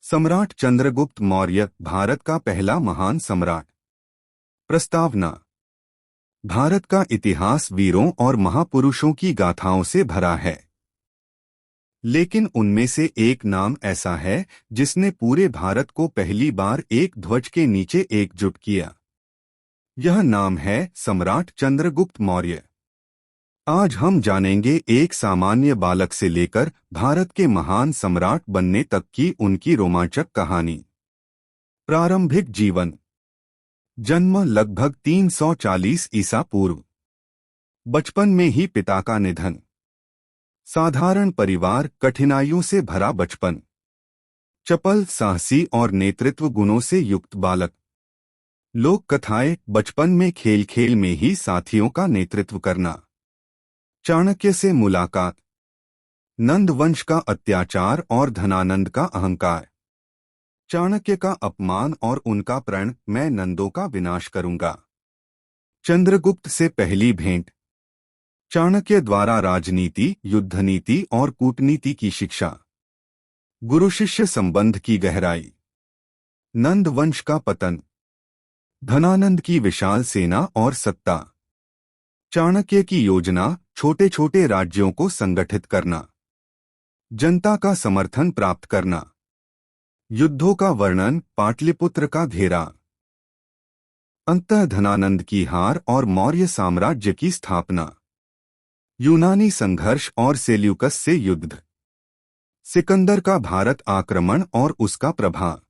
सम्राट चंद्रगुप्त मौर्य भारत का पहला महान सम्राट। प्रस्तावना। भारत का इतिहास वीरों और महापुरुषों की गाथाओं से भरा है, लेकिन उनमें से एक नाम ऐसा है जिसने पूरे भारत को पहली बार एक ध्वज के नीचे एकजुट किया। यह नाम है सम्राट चंद्रगुप्त मौर्य। आज हम जानेंगे एक सामान्य बालक से लेकर भारत के महान सम्राट बनने तक की उनकी रोमांचक कहानी। प्रारंभिक जीवन। जन्म लगभग 340 ईसा पूर्व। बचपन में ही पिता का निधन। साधारण परिवार, कठिनाइयों से भरा बचपन। चपल, साहसी और नेतृत्व गुणों से युक्त बालक। लोक कथाएं, बचपन में खेल खेल में ही साथियों का नेतृत्व करना। चाणक्य से मुलाकात। नंद वंश का अत्याचार और धनानंद का अहंकार। चाणक्य का अपमान और उनका प्रण, मैं नंदों का विनाश करूंगा। चंद्रगुप्त से पहली भेंट। चाणक्य द्वारा राजनीति, युद्धनीति और कूटनीति की शिक्षा। गुरु शिष्य संबंध की गहराई। नंद वंश का पतन। धनानंद की विशाल सेना और सत्ता। चाणक्य की योजना, छोटे छोटे राज्यों को संगठित करना। जनता का समर्थन प्राप्त करना। युद्धों का वर्णन, पाटलिपुत्र का घेरा। अंततः धनानंद की हार और मौर्य साम्राज्य की स्थापना। यूनानी संघर्ष और सेल्यूकस से युद्ध। सिकंदर का भारत आक्रमण और उसका प्रभाव।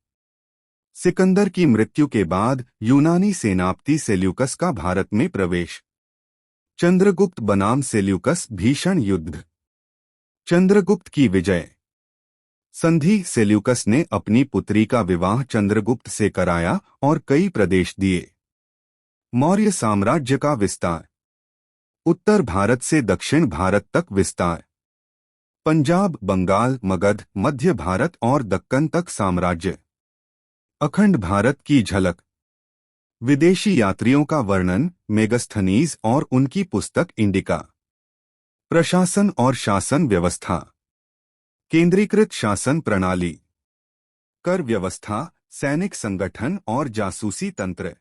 सिकंदर की मृत्यु के बाद यूनानी सेनापति सेल्यूकस का भारत में प्रवेश। चंद्रगुप्त बनाम सेल्यूकस भीषण युद्ध। चंद्रगुप्त की विजय। संधि। सेल्यूकस ने अपनी पुत्री का विवाह चंद्रगुप्त से कराया और कई प्रदेश दिए। मौर्य साम्राज्य का विस्तार। उत्तर भारत से दक्षिण भारत तक विस्तार। पंजाब, बंगाल, मगध, मध्य भारत और दक्कन तक साम्राज्य। अखंड भारत की झलक। विदेशी यात्रियों का वर्णन, मेगस्थनीज और उनकी पुस्तक इंडिका। प्रशासन और शासन व्यवस्था। केंद्रीकृत शासन प्रणाली। कर व्यवस्था, सैनिक संगठन और जासूसी तंत्र।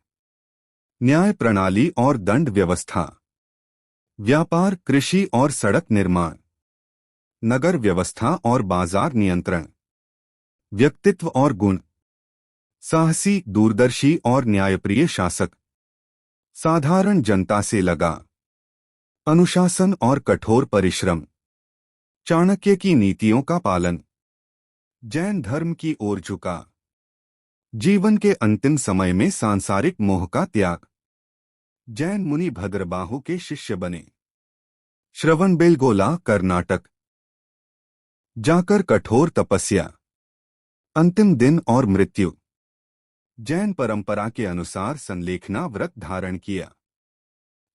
न्याय प्रणाली और दंड व्यवस्था। व्यापार, कृषि और सड़क निर्माण। नगर व्यवस्था और बाजार नियंत्रण। व्यक्तित्व और गुण। साहसी, दूरदर्शी और न्यायप्रिय शासक। साधारण जनता से लगा। अनुशासन और कठोर परिश्रम। चाणक्य की नीतियों का पालन। जैन धर्म की ओर झुका। जीवन के अंतिम समय में सांसारिक मोह का त्याग। जैन मुनि भद्रबाहु के शिष्य बने। श्रवणबेलगोला, कर्नाटक जाकर कठोर तपस्या। अंतिम दिन और मृत्यु। जैन परंपरा के अनुसार संलेखना व्रत धारण किया।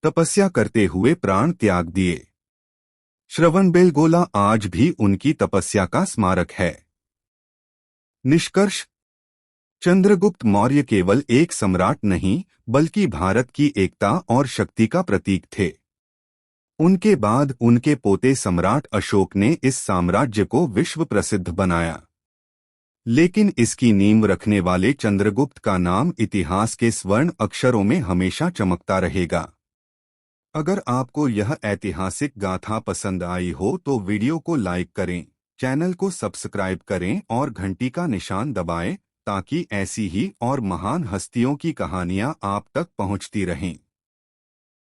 तपस्या करते हुए प्राण त्याग दिए। श्रवणबेलगोला आज भी उनकी तपस्या का स्मारक है। निष्कर्ष। चंद्रगुप्त मौर्य केवल एक सम्राट नहीं, बल्कि भारत की एकता और शक्ति का प्रतीक थे। उनके बाद उनके पोते सम्राट अशोक ने इस साम्राज्य को विश्व प्रसिद्ध बनाया, लेकिन इसकी नींव रखने वाले चंद्रगुप्त का नाम इतिहास के स्वर्ण अक्षरों में हमेशा चमकता रहेगा। अगर आपको यह ऐतिहासिक गाथा पसंद आई हो तो वीडियो को लाइक करें, चैनल को सब्सक्राइब करें और घंटी का निशान दबाएं ताकि ऐसी ही और महान हस्तियों की कहानियां आप तक पहुंचती रहें।